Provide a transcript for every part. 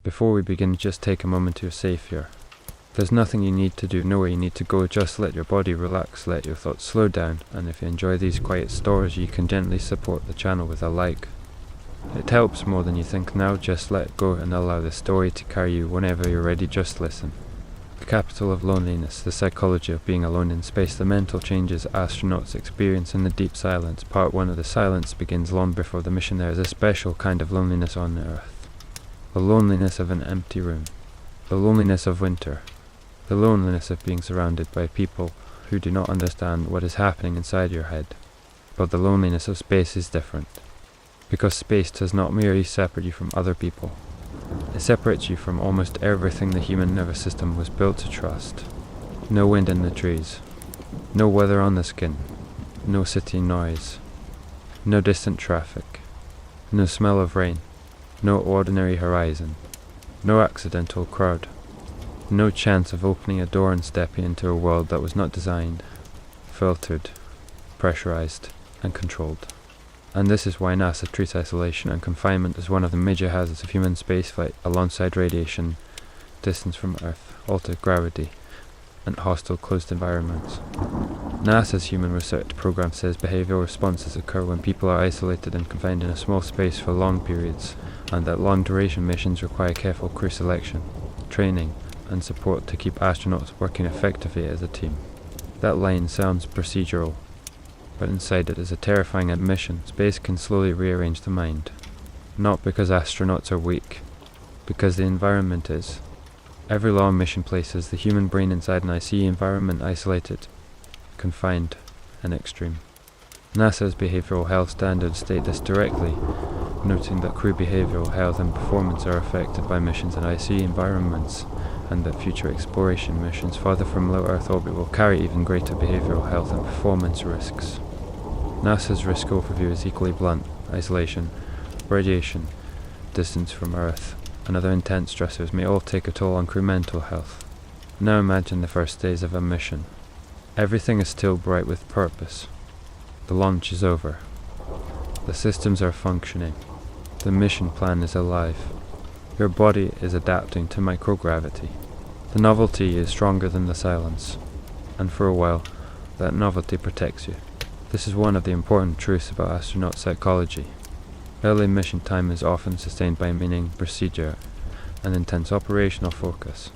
Before we begin, just take a moment to your safe here. There's nothing you need to do, nowhere you need to go, just let your body relax, let your thoughts slow down, and if you enjoy these quiet stories, you can gently support the channel with a like. It helps more than you think now, just let go and allow the story to carry you whenever you're ready, just listen. The capital of loneliness, the psychology of being alone in space, the mental changes astronauts experience in the deep silence. Part 1 of the silence begins long before the mission. There is a special kind of loneliness on Earth. The loneliness of an empty room. The loneliness of winter. The loneliness of being surrounded by people who do not understand what is happening inside your head. But the loneliness of space is different. Because space does not merely separate you from other people. It separates you from almost everything the human nervous system was built to trust. No wind in the trees. No weather on the skin. No city noise. No distant traffic. No smell of rain. No ordinary horizon. No accidental crowd. No chance of opening a door and stepping into a world that was not designed, filtered, pressurized, and controlled. And this is why NASA treats isolation and confinement as one of the major hazards of human spaceflight, alongside radiation, distance from Earth, altered gravity, and hostile closed environments. NASA's human research program says behavioral responses occur when people are isolated and confined in a small space for long periods, and that long-duration missions require careful crew selection, training, and support to keep astronauts working effectively as a team. That line sounds procedural, but inside it is a terrifying admission. Space can slowly rearrange the mind. Not because astronauts are weak, because the environment is. Every long mission places the human brain inside an IC environment, isolated, confined, and extreme. NASA's behavioral health standards state this directly, noting that crew behavioral health and performance are affected by missions in IC environments, and that future exploration missions farther from low Earth orbit will carry even greater behavioral health and performance risks. NASA's risk overview is equally blunt: isolation, radiation, distance from Earth, and other intense stressors may all take a toll on crew mental health. Now imagine the first days of a mission. Everything is still bright with purpose. The launch is over. The systems are functioning. The mission plan is alive. Your body is adapting to microgravity. The novelty is stronger than the silence, and for a while, that novelty protects you. This is one of the important truths about astronaut psychology. Early mission time is often sustained by meaning, procedure, and intense operational focus.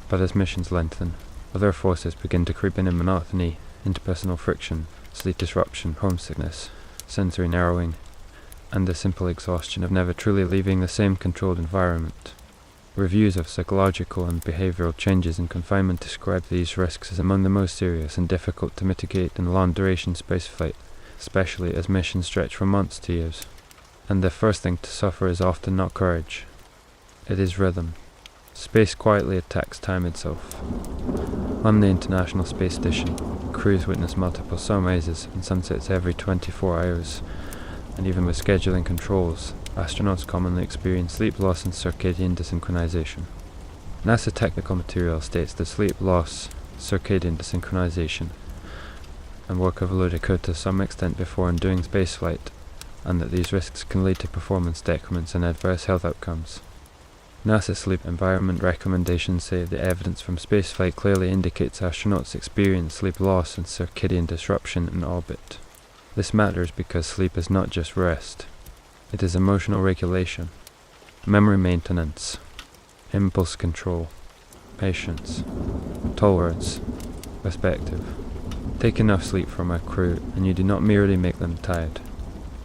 But as missions lengthen, other forces begin to creep in monotony, interpersonal friction, sleep disruption, homesickness, sensory narrowing, and the simple exhaustion of never truly leaving the same controlled environment. Reviews of psychological and behavioral changes in confinement describe these risks as among the most serious and difficult to mitigate in long-duration spaceflight, especially as missions stretch from months to years. And the first thing to suffer is often not courage. It is rhythm. Space quietly attacks time itself. On the International Space Station, crews witness multiple sunrises and sunsets every 24 hours, and even with scheduling controls, astronauts commonly experience sleep loss and circadian desynchronization. NASA technical material states that sleep loss, circadian desynchronization, and work overload occur to some extent before and during spaceflight, and that these risks can lead to performance decrements and adverse health outcomes. NASA sleep environment recommendations say the evidence from spaceflight clearly indicates astronauts experience sleep loss and circadian disruption in orbit. This matters because sleep is not just rest. It is emotional regulation, memory maintenance, impulse control, patience, tolerance, perspective. Take enough sleep from a crew and you do not merely make them tired.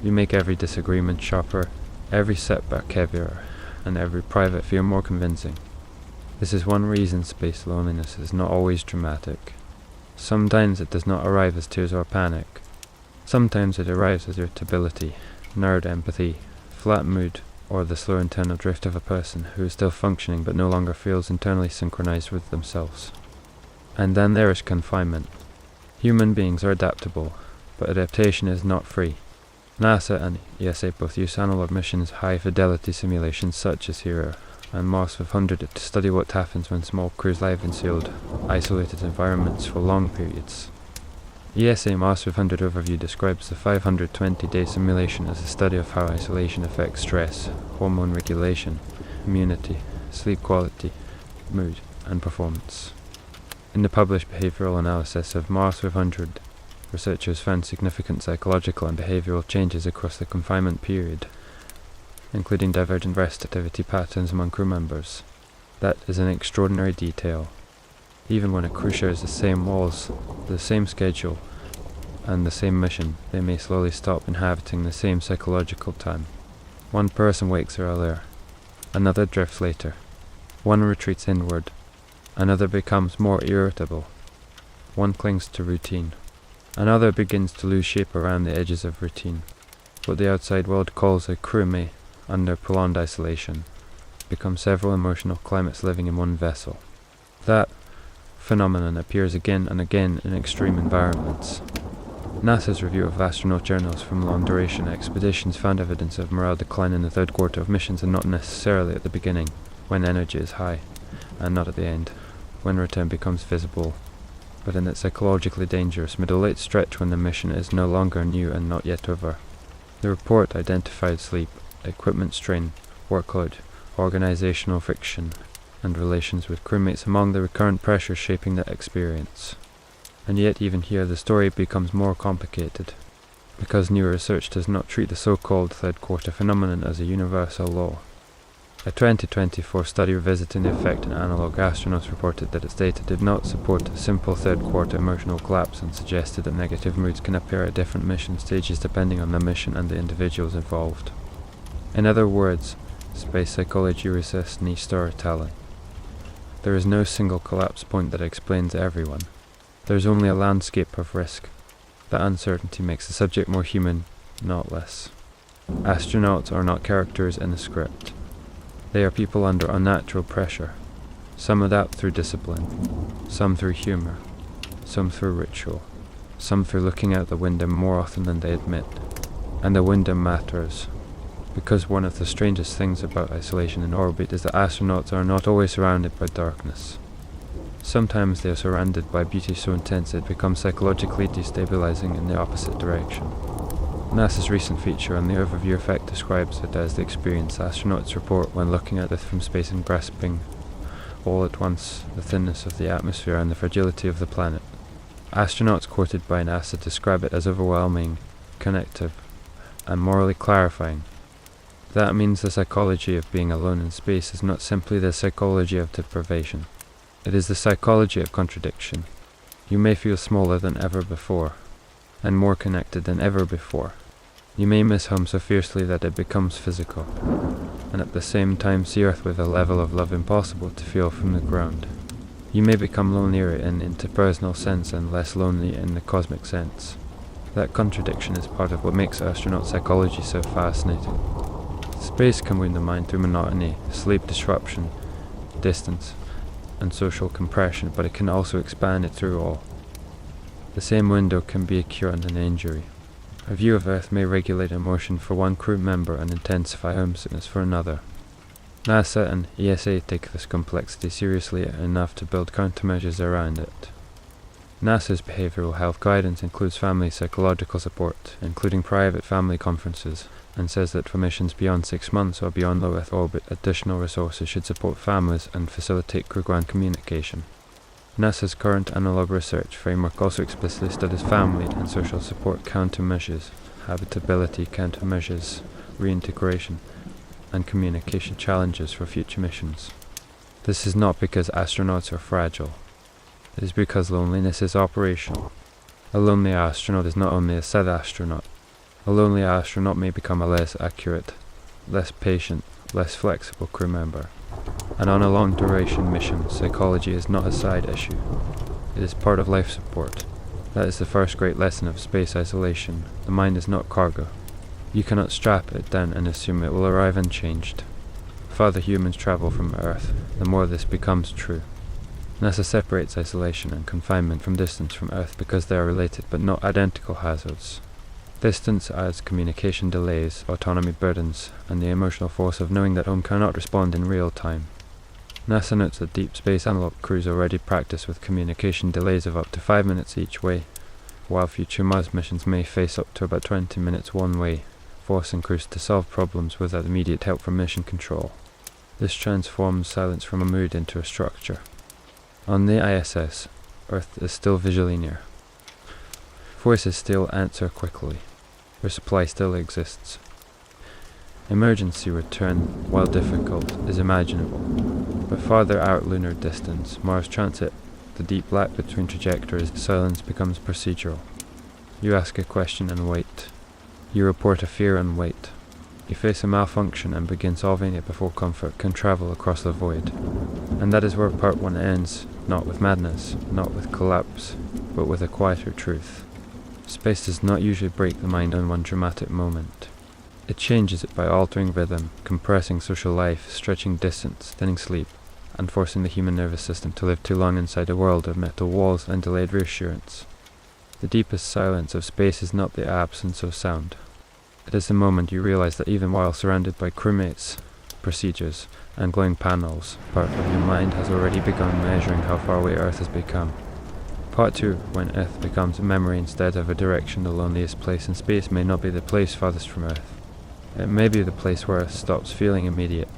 You make every disagreement sharper, every setback heavier, and every private fear more convincing. This is one reason space loneliness is not always dramatic. Sometimes it does not arrive as tears or panic. Sometimes it arrives as irritability, narrowed empathy, flat mood, or the slow internal drift of a person who is still functioning but no longer feels internally synchronized with themselves. And then there is confinement. Human beings are adaptable, but adaptation is not free. NASA and ESA both use analog missions, high-fidelity simulations such as HERO, and Mars 500 to study what happens when small crews live in sealed, isolated environments for long periods. ESA Mars 500 overview describes the 520-day simulation as a study of how isolation affects stress, hormone regulation, immunity, sleep quality, mood, and performance. In the published behavioral analysis of Mars 500, researchers found significant psychological and behavioral changes across the confinement period, including divergent rest activity patterns among crew members. That is an extraordinary detail. Even when a crew shares the same walls, the same schedule, and the same mission, they may slowly stop inhabiting the same psychological time. One person wakes earlier, another drifts later, one retreats inward, another becomes more irritable, one clings to routine, another begins to lose shape around the edges of routine. What the outside world calls a crew may, under prolonged isolation, become several emotional climates living in one vessel. That phenomenon appears again and again in extreme environments. NASA's review of astronaut journals from long-duration expeditions found evidence of morale decline in the third quarter of missions, and not necessarily at the beginning, when energy is high, and not at the end, when return becomes visible, but in that psychologically dangerous middle-late stretch when the mission is no longer new and not yet over. The report identified sleep, equipment strain, workload, organizational friction, and relations with crewmates among the recurrent pressures shaping that experience. And yet even here the story becomes more complicated, because new research does not treat the so-called third quarter phenomenon as a universal law. A 2024 study revisiting the effect on analog astronauts reported that its data did not support a simple third quarter emotional collapse, and suggested that negative moods can appear at different mission stages depending on the mission and the individuals involved. In other words, space psychology resists niche storytelling. There is no single collapse point that explains everyone. There is only a landscape of risk. That uncertainty makes the subject more human, not less. Astronauts are not characters in a script. They are people under unnatural pressure. Some adapt through discipline, some through humor, some through ritual, some through looking out the window more often than they admit. And the window matters, because one of the strangest things about isolation in orbit is that astronauts are not always surrounded by darkness. Sometimes they are surrounded by beauty so intense it becomes psychologically destabilizing in the opposite direction. NASA's recent feature on the overview effect describes it as the experience astronauts report when looking at Earth from space and grasping all at once the thinness of the atmosphere and the fragility of the planet. Astronauts quoted by NASA describe it as overwhelming, connective, and morally clarifying. That means the psychology of being alone in space is not simply the psychology of deprivation. It is the psychology of contradiction. You may feel smaller than ever before, and more connected than ever before. You may miss home so fiercely that it becomes physical, and at the same time see Earth with a level of love impossible to feel from the ground. You may become lonelier in interpersonal sense and less lonely in the cosmic sense. That contradiction is part of what makes astronaut psychology so fascinating. Space can wound the mind through monotony, sleep disruption, distance, and social compression, but it can also expand it through all. The same window can be a cure and an injury. A view of Earth may regulate emotion for one crew member and intensify homesickness for another. NASA and ESA take this complexity seriously enough to build countermeasures around it. NASA's behavioral health guidance includes family psychological support, including private family conferences, and says that for missions beyond 6 months or beyond low Earth orbit, additional resources should support families and facilitate crew-ground communication. NASA's current analog research framework also explicitly studies family and social support countermeasures, habitability countermeasures, reintegration, and communication challenges for future missions. This is not because astronauts are fragile. It is because loneliness is operational. A lonely astronaut is not only a sad astronaut. A lonely astronaut may become a less accurate, less patient, less flexible crew member. And on a long-duration mission, psychology is not a side issue. It is part of life support. That is the first great lesson of space isolation. The mind is not cargo. You cannot strap it down and assume it will arrive unchanged. The farther humans travel from Earth, the more this becomes true. NASA separates isolation and confinement from distance from Earth because they are related but not identical hazards. Distance adds communication delays, autonomy burdens, and the emotional force of knowing that home cannot respond in real time. NASA notes that deep space analog crews already practice with communication delays of up to 5 minutes each way, while future Mars missions may face up to about 20 minutes one way, forcing crews to solve problems without immediate help from mission control. This transforms silence from a mood into a structure. On the ISS, Earth is still visually near. Voices still answer quickly. Resupply still exists. Emergency return, while difficult, is imaginable. But farther out lunar distance, Mars transit, the deep lag between trajectories, silence becomes procedural. You ask a question and wait. You report a fear and wait. You face a malfunction and begin solving it before comfort can travel across the void. And that is where part 1 ends, not with madness, not with collapse, but with a quieter truth. Space does not usually break the mind in one dramatic moment. It changes it by altering rhythm, compressing social life, stretching distance, thinning sleep, and forcing the human nervous system to live too long inside a world of metal walls and delayed reassurance. The deepest silence of space is not the absence of sound. It is the moment you realize that even while surrounded by crewmates, procedures, and glowing panels, part of your mind has already begun measuring how far away Earth has become. Part 2, when Earth becomes a memory instead of a direction. The loneliest place in space may not be the place farthest from Earth. It may be the place where Earth stops feeling immediate.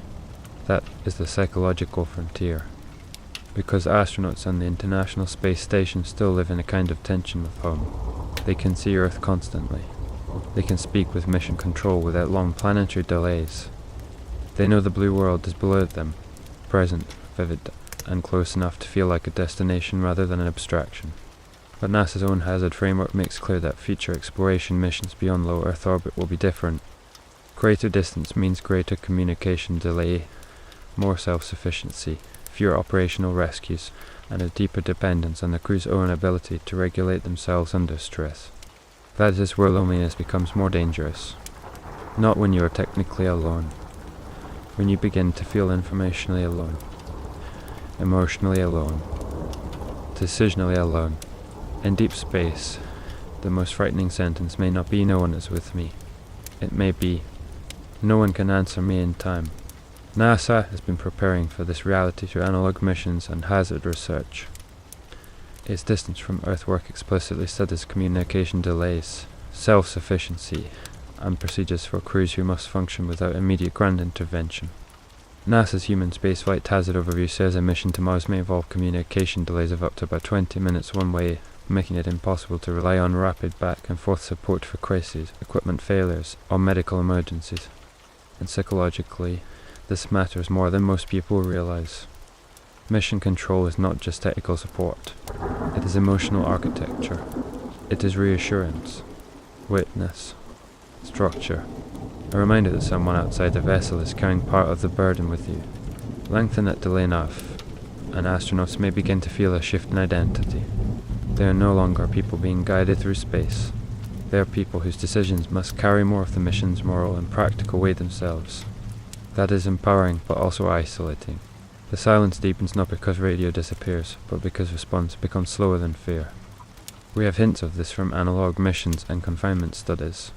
That is the psychological frontier. Because astronauts on the International Space Station still live in a kind of tension with home. They can see Earth constantly. They can speak with mission control without long planetary delays. They know the blue world is below them, present, vivid, and close enough to feel like a destination rather than an abstraction. But NASA's own hazard framework makes clear that future exploration missions beyond low Earth orbit will be different. Greater distance means greater communication delay, more self-sufficiency, fewer operational rescues, and a deeper dependence on the crew's own ability to regulate themselves under stress. That is where loneliness becomes more dangerous. Not when you are technically alone. When you begin to feel informationally alone, emotionally alone, decisionally alone. In deep space, the most frightening sentence may not be "no one is with me." It may be, "no one can answer me in time." NASA has been preparing for this reality through analog missions and hazard research. Its distance from Earth work explicitly studies communication delays, self-sufficiency, and procedures for crews who must function without immediate ground intervention. NASA's Human Spaceflight Hazard Overview says a mission to Mars may involve communication delays of up to about 20 minutes one way, making it impossible to rely on rapid back-and-forth support for crises, equipment failures, or medical emergencies. And psychologically, this matters more than most people realize. Mission control is not just technical support. It is emotional architecture. It is reassurance, witness, structure, a reminder that someone outside the vessel is carrying part of the burden with you. Lengthen that delay enough, and astronauts may begin to feel a shift in identity. They are no longer people being guided through space. They are people whose decisions must carry more of the mission's moral and practical weight themselves. That is empowering, but also isolating. The silence deepens not because radio disappears, but because response becomes slower than fear. We have hints of this from analog missions and confinement studies.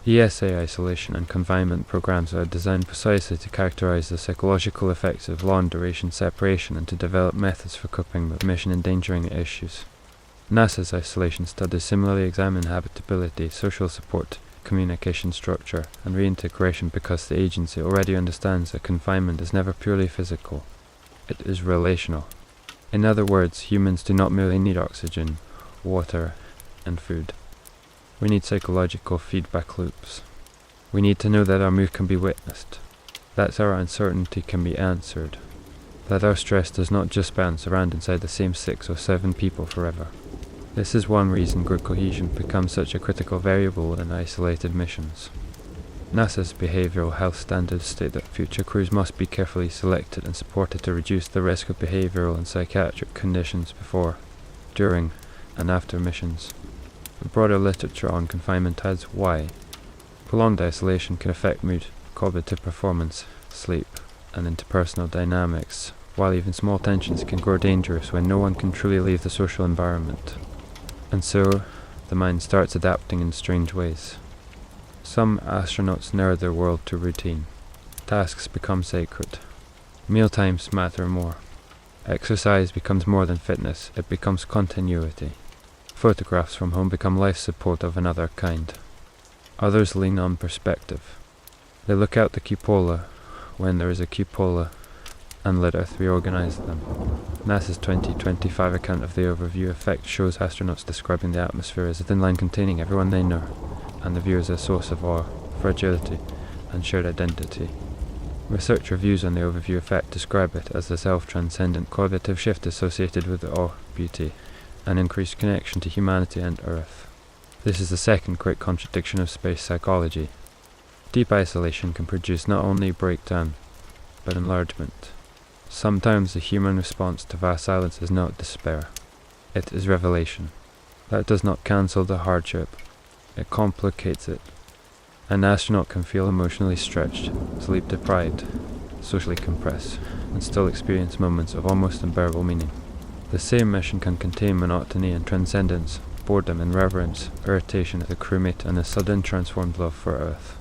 ESA isolation and confinement programs are designed precisely to characterize the psychological effects of long-duration separation and to develop methods for coping with mission-endangering issues. NASA's isolation studies similarly examine habitability, social support, communication structure, and reintegration because the agency already understands that confinement is never purely physical. It is relational. In other words, humans do not merely need oxygen, water, and food. We need psychological feedback loops. We need to know that our mood can be witnessed, that our uncertainty can be answered, that our stress does not just bounce around inside the same 6 or 7 people forever. This is one reason group cohesion becomes such a critical variable in isolated missions. NASA's behavioral health standards state that future crews must be carefully selected and supported to reduce the risk of behavioral and psychiatric conditions before, during, and after missions. The broader literature on confinement adds why. Prolonged isolation can affect mood, cognitive performance, sleep, and interpersonal dynamics, while even small tensions can grow dangerous when no one can truly leave the social environment. And so, the mind starts adapting in strange ways. Some astronauts narrow their world to routine. Tasks become sacred. Mealtimes matter more. Exercise becomes more than fitness, it becomes continuity. Photographs from home become life support of another kind. Others lean on perspective. They look out the cupola, when there is a cupola and let Earth reorganize them. NASA's 2025 account of the overview effect shows astronauts describing the atmosphere as a thin line containing everyone they know, and the view as a source of awe, fragility, and shared identity. Research reviews on the overview effect describe it as the self-transcendent cognitive shift associated with awe, beauty, and increased connection to humanity and Earth. This is the second great contradiction of space psychology. Deep isolation can produce not only breakdown, but enlargement. Sometimes the human response to vast silence is not despair. It is revelation. That does not cancel the hardship. It complicates it. An astronaut can feel emotionally stretched, sleep deprived, socially compressed, and still experience moments of almost unbearable meaning. The same mission can contain monotony and transcendence, boredom and reverence, irritation at the crewmate, and a sudden transformed love for Earth.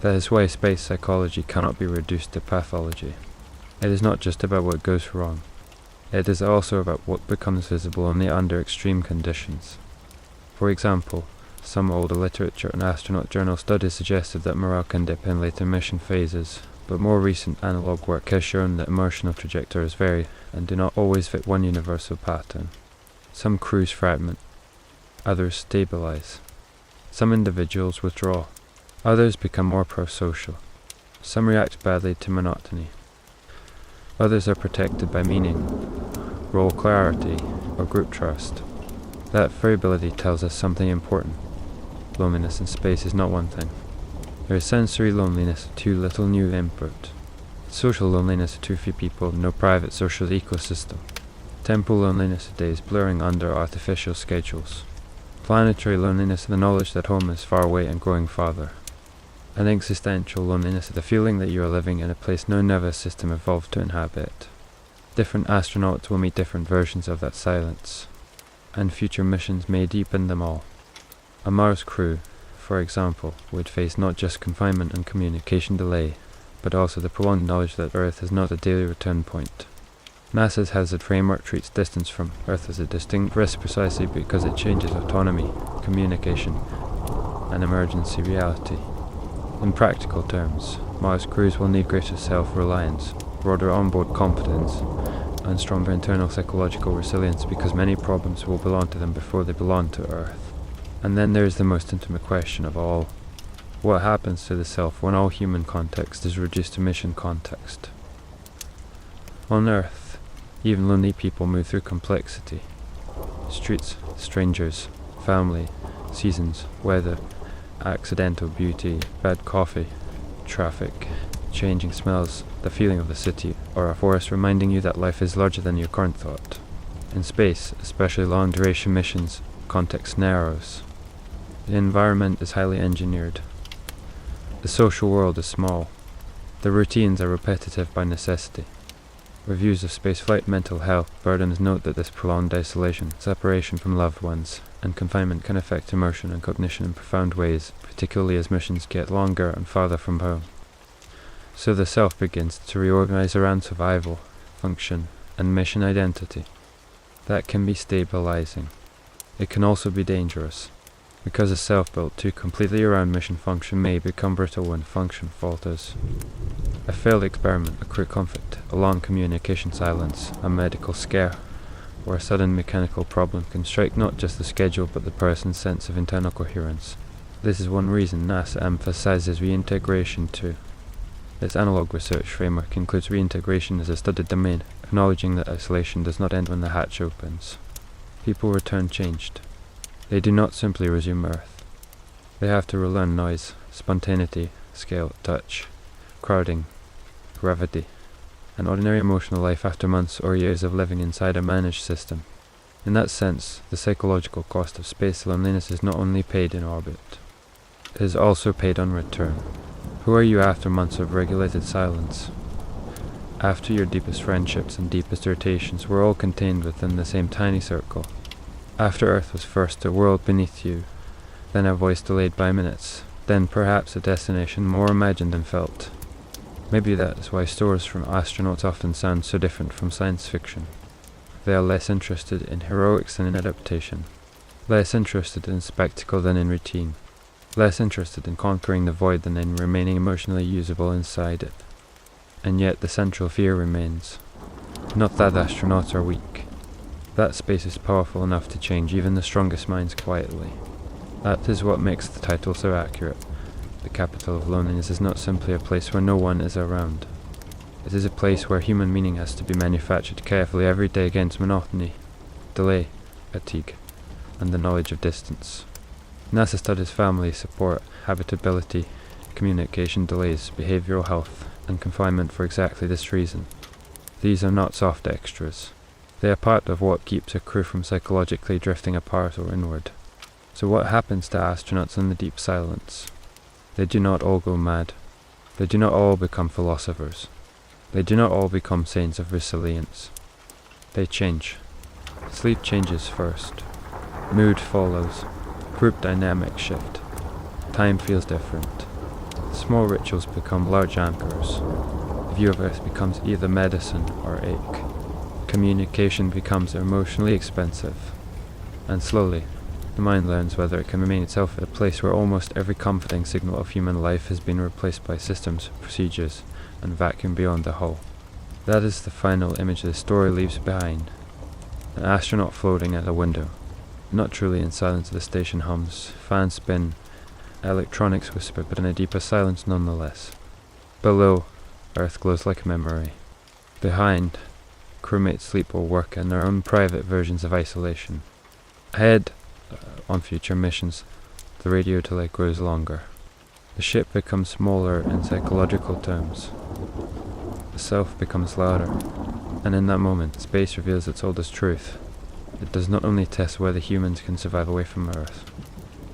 That is why space psychology cannot be reduced to pathology. It is not just about what goes wrong. It is also about what becomes visible only under extreme conditions. For example, some older literature and astronaut journal studies suggested that morale can dip in later mission phases, but more recent analog work has shown that emotional trajectories vary and do not always fit one universal pattern. Some crews fragment, others stabilize. Some individuals withdraw, others become more pro-social. Some react badly to monotony. Others are protected by meaning, role clarity, or group trust. That variability tells us something important. Loneliness in space is not one thing. There is sensory loneliness, too little new input. Social loneliness, too few people, no private social ecosystem. Temporal loneliness, days blurring under artificial schedules. Planetary loneliness, the knowledge that home is far away and growing farther. And existential loneliness, the feeling that you are living in a place no nervous system evolved to inhabit. Different astronauts will meet different versions of that silence, and future missions may deepen them all. A Mars crew, for example, would face not just confinement and communication delay, but also the prolonged knowledge that Earth is not a daily return point. NASA's hazard framework treats distance from Earth as a distinct risk precisely because it changes autonomy, communication, and emergency reality. In practical terms, Mars crews will need greater self-reliance, broader onboard competence, and stronger internal psychological resilience because many problems will belong to them before they belong to Earth. And then there is the most intimate question of all. What happens to the self when all human context is reduced to mission context? On Earth, even lonely people move through complexity. Streets, strangers, family, seasons, weather, accidental beauty, bad coffee, traffic, changing smells, the feeling of the city, or a forest reminding you that life is larger than your current thought. In space, especially long-duration missions, context narrows. The environment is highly engineered. The social world is small. The routines are repetitive by necessity. Reviews of spaceflight mental health burdens note that this prolonged isolation, separation from loved ones, and confinement can affect emotion and cognition in profound ways, particularly as missions get longer and farther from home. So the self begins to reorganize around survival, function, and mission identity. That can be stabilizing. It can also be dangerous, because a self built too completely around mission function may become brittle when function falters. A failed experiment, a crew conflict, a long communication silence, a medical scare, or a sudden mechanical problem can strike not just the schedule but the person's sense of internal coherence. This is one reason NASA emphasizes reintegration too. Its analog research framework includes reintegration as a studied domain, acknowledging that isolation does not end when the hatch opens. People return changed. They do not simply resume Earth. They have to relearn noise, spontaneity, scale, touch, crowding, gravity, and ordinary emotional life after months or years of living inside a managed system. In that sense, the psychological cost of space loneliness is not only paid in orbit, it is also paid on return. Who are you after months of regulated silence? After your deepest friendships and deepest irritations were all contained within the same tiny circle. After Earth was first a world beneath you, then a voice delayed by minutes, then perhaps a destination more imagined than felt. Maybe that is why stories from astronauts often sound so different from science fiction. They are less interested in heroics than in adaptation, less interested in spectacle than in routine, less interested in conquering the void than in remaining emotionally usable inside it. And yet the central fear remains. Not that astronauts are weak. That space is powerful enough to change even the strongest minds quietly. That is what makes the title so accurate. The capital of loneliness is not simply a place where no one is around. It is a place where human meaning has to be manufactured carefully every day against monotony, delay, fatigue, and the knowledge of distance. NASA studies family support, habitability, communication delays, behavioral health, and confinement for exactly this reason. These are not soft extras. They are part of what keeps a crew from psychologically drifting apart or inward. So what happens to astronauts in the deep silence? They do not all go mad. They do not all become philosophers. They do not all become saints of resilience. They change. Sleep changes first. Mood follows. Group dynamics shift. Time feels different. Small rituals become large anchors. The view of Earth becomes either medicine or ache. Communication becomes emotionally expensive. And slowly, the mind learns whether it can remain itself at a place where almost every comforting signal of human life has been replaced by systems, procedures, and vacuum beyond the hull. That is the final image the story leaves behind. An astronaut floating at a window. Not truly in silence, the station hums, fans spin, electronics whisper, but in a deeper silence nonetheless. Below, Earth glows like a memory. Behind, crewmates sleep or work in their own private versions of isolation. Ahead, on future missions, the radio delay grows longer. The ship becomes smaller in psychological terms. The self becomes louder, and in that moment, space reveals its oldest truth. It does not only test whether humans can survive away from Earth.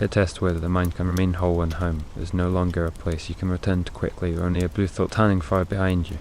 It tests whether the mind can remain whole when home is no longer a place you can return to quickly or only a blue thought tanning far behind you.